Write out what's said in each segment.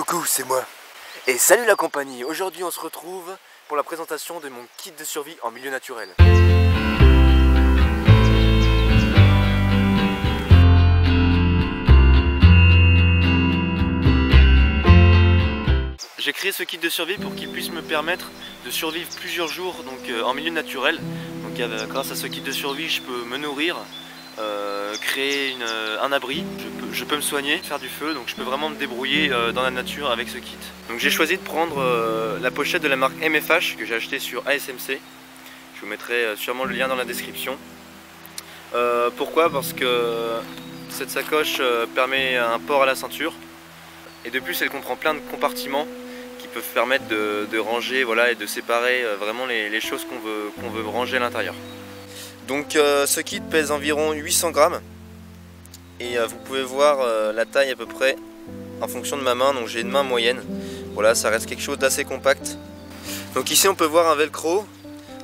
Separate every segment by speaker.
Speaker 1: Coucou, c'est moi. Et salut la compagnie, aujourd'hui on se retrouve pour la présentation de mon kit de survie en milieu naturel. J'ai créé ce kit de survie pour qu'il puisse me permettre de survivre plusieurs jours en milieu naturel. Donc grâce à ce kit de survie, je peux me nourrir, créer un abri, je peux me soigner, faire du feu, donc je peux vraiment me débrouiller dans la nature avec ce kit. Donc j'ai choisi de prendre la pochette de la marque MFH que j'ai acheté sur ASMC. Je vous mettrai sûrement le lien dans la description. Pourquoi? Parce que cette sacoche permet un port à la ceinture et de plus elle comprend plein de compartiments qui peuvent permettre de ranger, voilà, et de séparer vraiment les choses qu'on veut ranger à l'intérieur. Donc ce kit pèse environ 800 grammes et vous pouvez voir la taille à peu près en fonction de ma main, donc j'ai une main moyenne. Voilà, ça reste quelque chose d'assez compact. Donc ici on peut voir un velcro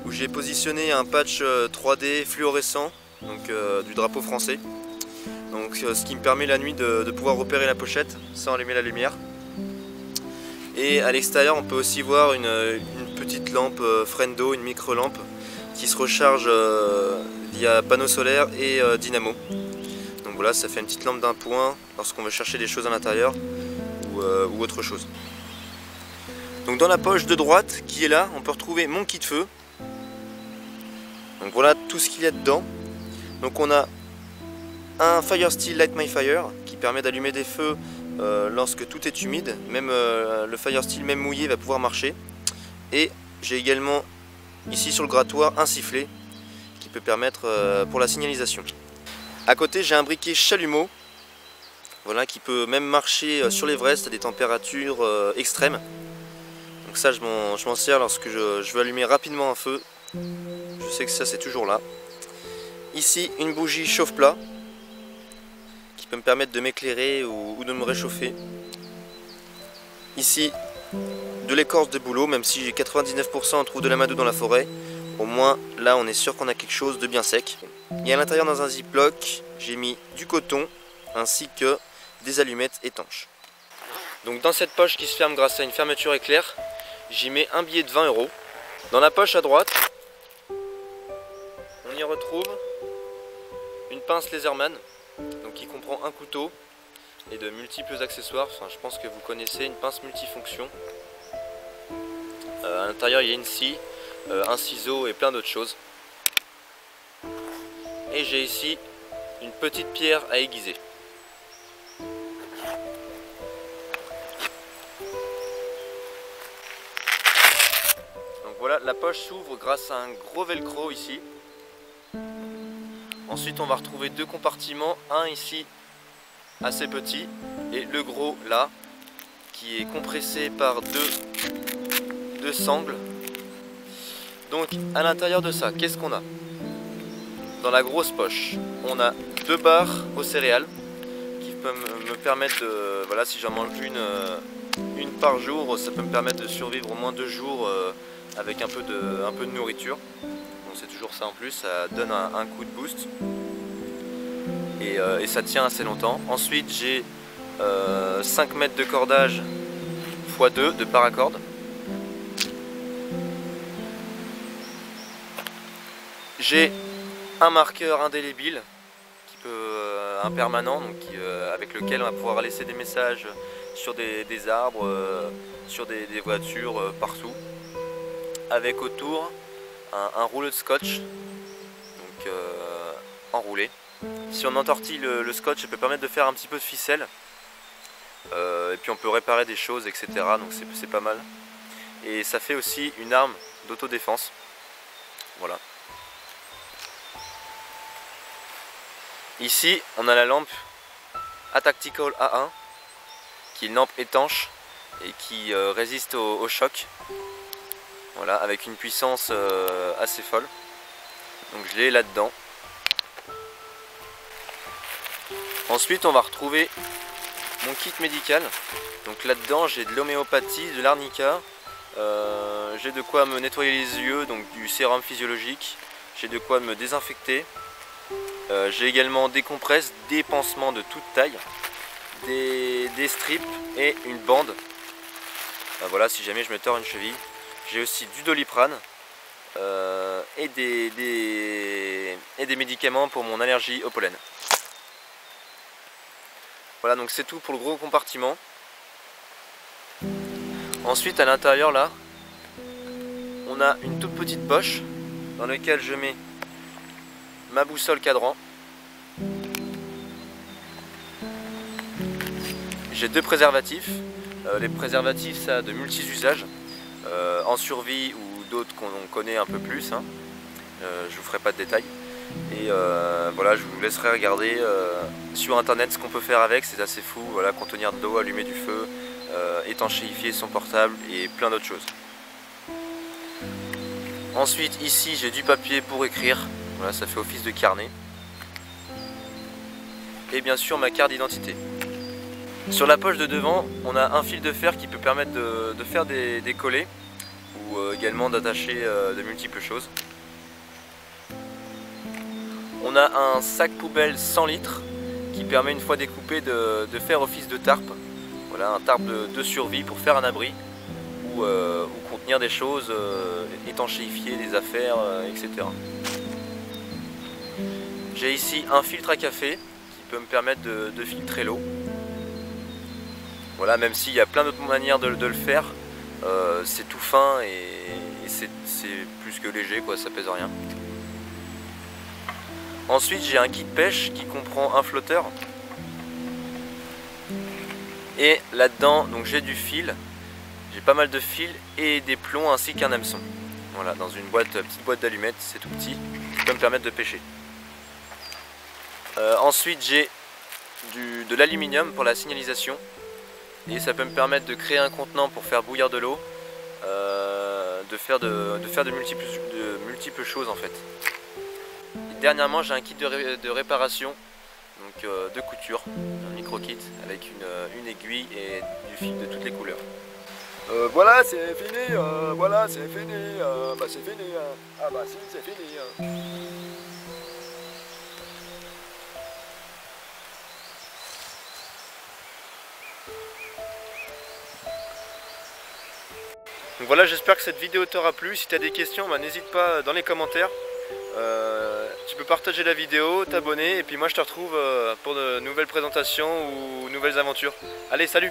Speaker 1: où j'ai positionné un patch 3D fluorescent, donc du drapeau français. Donc ce qui me permet la nuit de pouvoir repérer la pochette sans allumer la lumière. Et à l'extérieur on peut aussi voir une petite lampe Frendo, une micro lampe qui se recharge via panneau solaire et dynamo. Donc voilà, ça fait une petite lampe d'un point lorsqu'on veut chercher des choses à l'intérieur ou autre chose. Donc dans la poche de droite qui est là, on peut retrouver mon kit feu. Donc voilà tout ce qu'il y a dedans. Donc on a un Fire Steel Light My Fire qui permet d'allumer des feux lorsque tout est humide. Même le Fire Steel même mouillé va pouvoir marcher. Et j'ai également ici sur le grattoir un sifflet qui peut permettre pour la signalisation. À côté j'ai un briquet chalumeau, voilà, qui peut même marcher sur l'Everest à des températures extrêmes. Donc ça je m'en sers lorsque je veux allumer rapidement un feu. Je sais que ça c'est toujours là. Ici une bougie chauffe-plat qui peut me permettre de m'éclairer ou de me réchauffer. Ici de l'écorce de bouleau, même si j'ai 99% on trouve de l'amadou dans la forêt, au moins là on est sûr qu'on a quelque chose de bien sec. Et à l'intérieur dans un ziploc, j'ai mis du coton ainsi que des allumettes étanches. Donc dans cette poche qui se ferme grâce à une fermeture éclair, j'y mets un billet de 20 €. Dans la poche à droite, on y retrouve une pince Laserman, donc qui comprend un couteau et de multiples accessoires. Enfin, je pense que vous connaissez, une pince multifonction. À l'intérieur il y a une scie, un ciseau et plein d'autres choses. Et j'ai ici une petite pierre à aiguiser. Donc voilà, la poche s'ouvre grâce à un gros velcro ici. Ensuite on va retrouver deux compartiments, un ici assez petit et le gros là qui est compressé par deux sangles. Donc à l'intérieur de ça, qu'est-ce qu'on a? Dans la grosse poche, on a deux barres aux céréales qui peuvent me permettre de, voilà, si j'en mange une par jour, ça peut me permettre de survivre au moins 2 jours avec un peu de nourriture. Donc c'est toujours ça en plus, ça donne un coup de boost et ça tient assez longtemps. Ensuite j'ai 5 mètres de cordage x 2 de paracorde. J'ai un marqueur indélébile impermanent, donc avec lequel on va pouvoir laisser des messages sur des arbres, sur des voitures, partout. Avec autour un rouleau de scotch, donc enroulé. Si on entortille le scotch, ça peut permettre de faire un petit peu de ficelle. Et puis on peut réparer des choses, etc. Donc c'est pas mal. Et ça fait aussi une arme d'autodéfense. Voilà. Ici, on a la lampe Atactical A1, qui est une lampe étanche et qui résiste au choc. Voilà, avec une puissance assez folle. Donc je l'ai là-dedans. Ensuite, on va retrouver mon kit médical. Donc là-dedans, j'ai de l'homéopathie, de l'arnica. J'ai de quoi me nettoyer les yeux, donc du sérum physiologique. J'ai de quoi me désinfecter. J'ai également des compresses, des pansements de toute taille, des strips et une bande. Voilà, si jamais je me tords une cheville. J'ai aussi du Doliprane et des médicaments pour mon allergie au pollen. Voilà, donc c'est tout pour le gros compartiment. Ensuite, à l'intérieur là, on a une toute petite poche dans laquelle je mets ma boussole cadran. J'ai 2 préservatifs. Les préservatifs, ça a de multi-usages, en survie ou d'autres qu'on connaît un peu plus. Hein. Je vous ferai pas de détails. Et voilà, je vous laisserai regarder sur internet ce qu'on peut faire avec. C'est assez fou. Voilà, contenir de l'eau, allumer du feu, étanchéifier son portable et plein d'autres choses. Ensuite, ici, j'ai du papier pour écrire. Voilà, ça fait office de carnet. Et bien sûr, ma carte d'identité. Sur la poche de devant, on a un fil de fer qui peut permettre de faire des collets ou également d'attacher de multiples choses. On a un sac poubelle 100 litres qui permet une fois découpé de faire office de tarpe. Voilà, un tarpe de survie pour faire un abri ou contenir des choses, étanchéifier des affaires, etc. J'ai ici un filtre à café qui peut me permettre de filtrer l'eau. Voilà, même s'il y a plein d'autres manières de le faire, c'est tout fin et c'est plus que léger, quoi, ça pèse rien. Ensuite, j'ai un kit pêche qui comprend un flotteur. Et là-dedans, donc j'ai du fil, j'ai pas mal de fils et des plombs ainsi qu'un hameçon. Voilà, dans une petite boîte d'allumettes, c'est tout petit, qui peut me permettre de pêcher. Ensuite, j'ai de l'aluminium pour la signalisation. Et ça peut me permettre de créer un contenant pour faire bouillir de l'eau, de faire de multiples choses en fait. Et dernièrement, j'ai un kit de réparation, donc de couture, un micro-kit avec une aiguille et du fil de toutes les couleurs.
Speaker 2: Voilà, c'est fini, voilà, c'est fini, bah c'est fini, ah bah si, c'est fini.
Speaker 1: Donc voilà, j'espère que cette vidéo t'aura plu. Si tu as des questions, bah, n'hésite pas dans les commentaires. Tu peux partager la vidéo, t'abonner et puis moi je te retrouve pour de nouvelles présentations ou nouvelles aventures. Allez, salut!